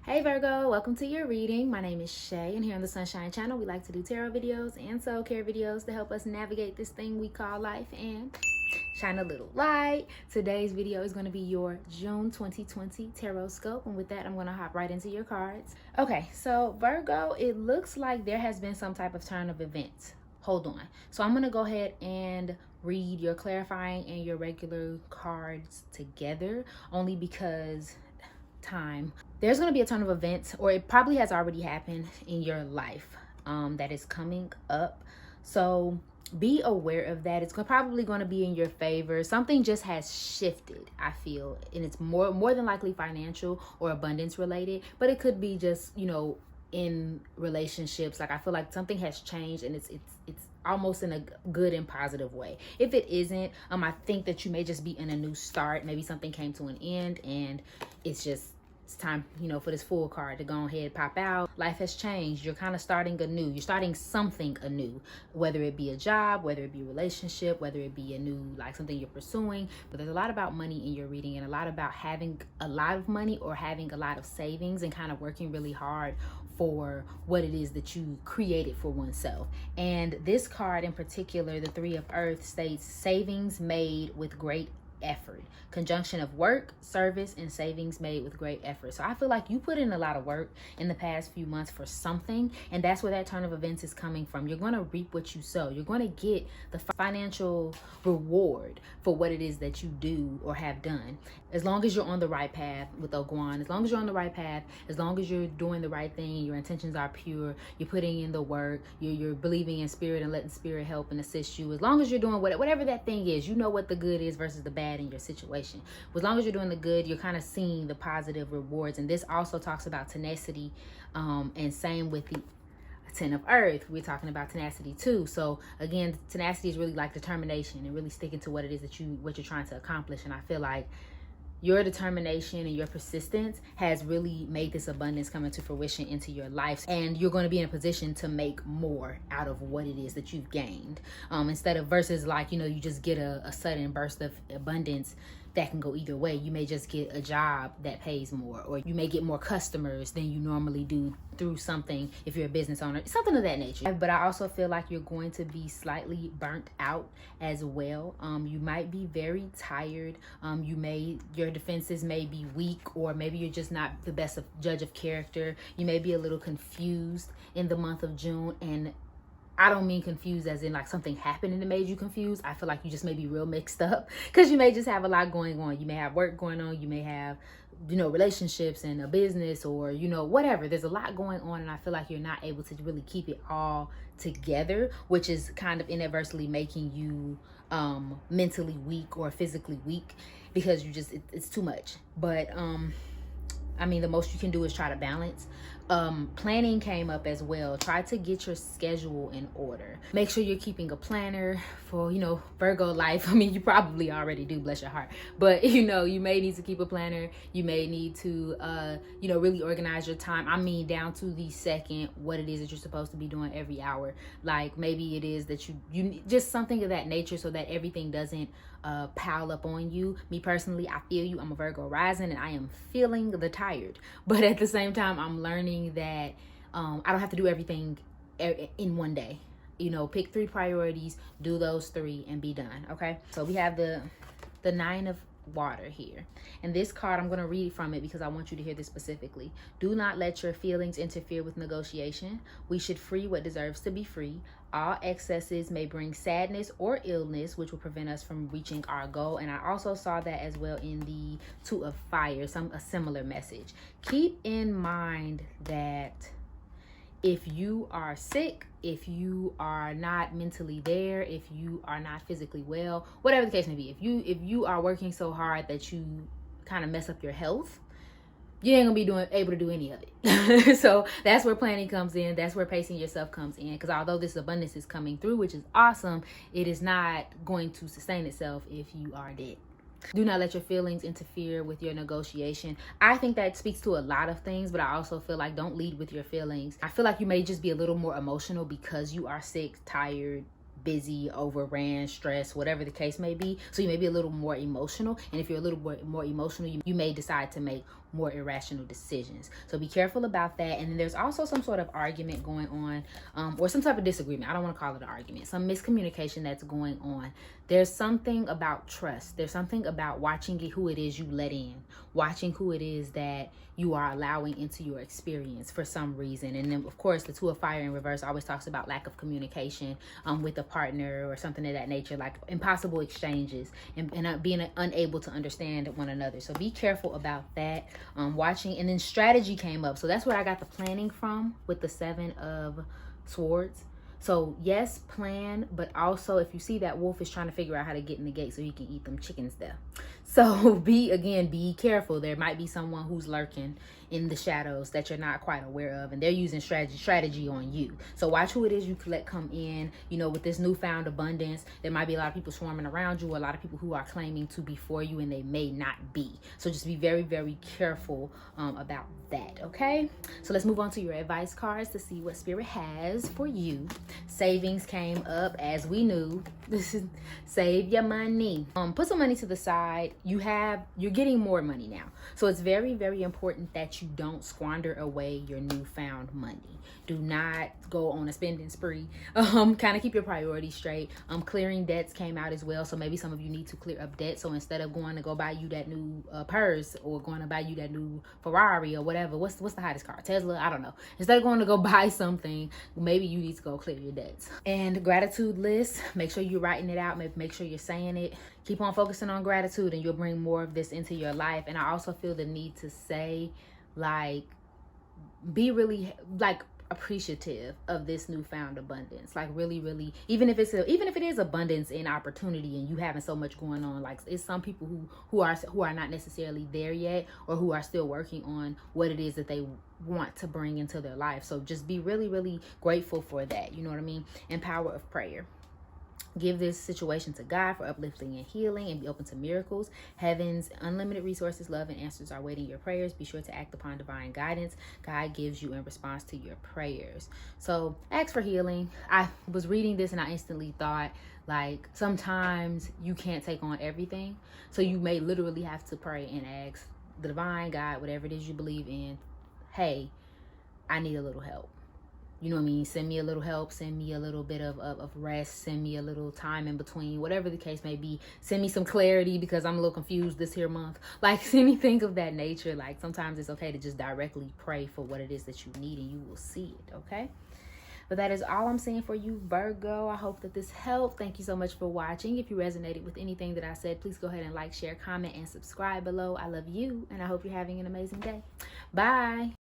Hey Virgo, welcome to your reading. My name is Shay, and here on the Sunshine channel, we like to do tarot videos and soul care videos to help us navigate this thing we call life and shine a little light. Today's video is going to be your June 2020 tarot scope, and with that, I'm going to hop right into your cards. Okay, so Virgo, it looks like there has been some type of turn of events. Hold on. So I'm going to go ahead and read your clarifying and your regular cards together, only because time. There's going to be a turn of events, or it probably has already happened in your life that is coming up. So be aware of that. It's probably going to be in your favor. Something just has shifted, I feel, and it's more than likely financial or abundance related, but it could be just, in relationships. Like, I feel like something has changed, and it's almost in a good and positive way. If it isn't, I think that you may just be in a new start. Maybe something came to an end and it's time, for this full card to go ahead, pop out. Life has changed. You're kind of starting anew. You're starting something anew, whether it be a job, whether it be a relationship, whether it be a new, like something you're pursuing. But there's a lot about money in your reading, and a lot about having a lot of money or having a lot of savings and kind of working really hard for what it is that you created for oneself. And this card in particular, the Three of Earth, states savings made with great effort. Conjunction of work, service, and savings made with great effort. So I feel like you put in a lot of work in the past few months for something, and that's where that turn of events is coming from. You're going to reap what you sow. You're going to get the financial reward for what it is that you do or have done. As long as you're on the right path with Ogwan, as long as you're on the right path, as long as you're doing the right thing, your intentions are pure, you're putting in the work, you're believing in spirit and letting spirit help and assist you. As long as you're doing whatever that thing is, you know what the good is versus the bad in your situation. As long as you're doing the good, you're kind of seeing the positive rewards. And this also talks about tenacity, and same with the Ten of Earth. We're talking about tenacity too. So again, tenacity is really like determination and really sticking to what it is that what you're trying to accomplish. And I feel like your determination and your persistence has really made this abundance come into fruition into your life, and you're going to be in a position to make more out of what it is that you've gained, instead of versus like, you just get a sudden burst of abundance that can go either way. You may just get a job that pays more, or you may get more customers than you normally do through something if you're a business owner, something of that nature. But I also feel like you're going to be slightly burnt out as well. You might be very tired. Your defenses may be weak, or maybe you're just not the best judge of character. You may be a little confused in the month of June, and I don't mean confused as in like something happened and it made you confused. I feel like you just may be real mixed up because you may just have a lot going on. You may have work going on. You may have, relationships and a business, or, whatever. There's a lot going on, and I feel like you're not able to really keep it all together, which is kind of inadvertently making you mentally weak or physically weak, because it's too much. But the most you can do is try to balance. Planning came up as well. Try to get your schedule in order. Make sure you're keeping a planner for, Virgo life. You probably already do, bless your heart. But, you may need to keep a planner. You may need to, really organize your time. Down to the second, what it is that you're supposed to be doing every hour. Like maybe it is that you just something of that nature, so that everything doesn't pile up on you. Me personally, I feel you. I'm a Virgo rising, and I am feeling the tired. But at the same time, I'm learning that I don't have to do everything in one day. Pick 3 priorities, do those 3, and be done. Okay. So we have the Nine of Water here, and this card, I'm going to read from it because I want you to hear this specifically. Do not let your feelings interfere with negotiation. We should free what deserves to be free. All excesses may bring sadness or illness, which will prevent us from reaching our goal. And I also saw that as well in the Two of Fire, a similar message. Keep in mind that if you are sick, if you are not mentally there, if you are not physically well, whatever the case may be, if you are working so hard that you kind of mess up your health, you ain't gonna be able to do any of it. So that's where planning comes in. That's where pacing yourself comes in. Because although this abundance is coming through, which is awesome, it is not going to sustain itself if you are dead. Do not let your feelings interfere with your negotiation. I think that speaks to a lot of things, but I also feel like don't lead with your feelings. I feel like you may just be a little more emotional because you are sick, tired, busy, overran, stressed, whatever the case may be. So you may be a little more emotional. And if you're a little more emotional, you may decide to make more irrational decisions. So be careful about that. And then there's also some sort of argument going on, or some type of disagreement. I don't want to call it an argument. Some miscommunication that's going on. There's something about trust. There's something about watching who it is you let in, watching who it is that you are allowing into your experience for some reason. And then, of course, the Two of Fire in reverse always talks about lack of communication with a partner or something of that nature, like impossible exchanges and being unable to understand one another. So be careful about that. Watching, and then strategy came up. So that's where I got the planning from with the Seven of Swords. So yes, plan, but also if you see that wolf is trying to figure out how to get in the gate so he can eat them chickens there. So be careful. There might be someone who's lurking in the shadows that you're not quite aware of, and they're using strategy on you. So watch who it is you let come in. You know, with this newfound abundance, there might be a lot of people swarming around you, a lot of people who are claiming to be for you, and they may not be. So just be very, very careful about that, okay? So let's move on to your advice cards to see what Spirit has for you. Savings came up, as we knew. This is save your money. Put some money to the side. You're getting more money now. So it's very, very important that you don't squander away your newfound money. Do not go on a spending spree. Kind of keep your priorities straight. Clearing debts came out as well. So maybe some of you need to clear up debt. So instead of going to go buy you that new purse, or going to buy you that new Ferrari or whatever, what's the hottest car? Tesla? I don't know. Instead of going to go buy something, maybe you need to go clear your debts. And gratitude list, make sure you're writing it out. Make sure you're saying it. Keep on focusing on gratitude, and you'll bring more of this into your life. And I also feel the need to say, like, be really like appreciative of this newfound abundance. Like really, even if it is abundance in opportunity and you having so much going on, like it's some people who are not necessarily there yet, or who are still working on what it is that they want to bring into their life. So just be really grateful for that. You know what I mean? And power of prayer. Give this situation to God for uplifting and healing, and be open to miracles. Heaven's unlimited resources, love, and answers are waiting your prayers. Be sure to act upon divine guidance God gives you in response to your prayers. So ask for healing. I was reading this and I instantly thought, like, sometimes you can't take on everything. So you may literally have to pray and ask the divine God, whatever it is you believe in, hey, I need a little help. You know what I mean? Send me a little help. Send me a little bit of rest. Send me a little time in between. Whatever the case may be. Send me some clarity because I'm a little confused this here month. Like anything of that nature. Like sometimes it's okay to just directly pray for what it is that you need, and you will see it, okay? But that is all I'm saying for you, Virgo. I hope that this helped. Thank you so much for watching. If you resonated with anything that I said, please go ahead and like, share, comment, and subscribe below. I love you, and I hope you're having an amazing day. Bye.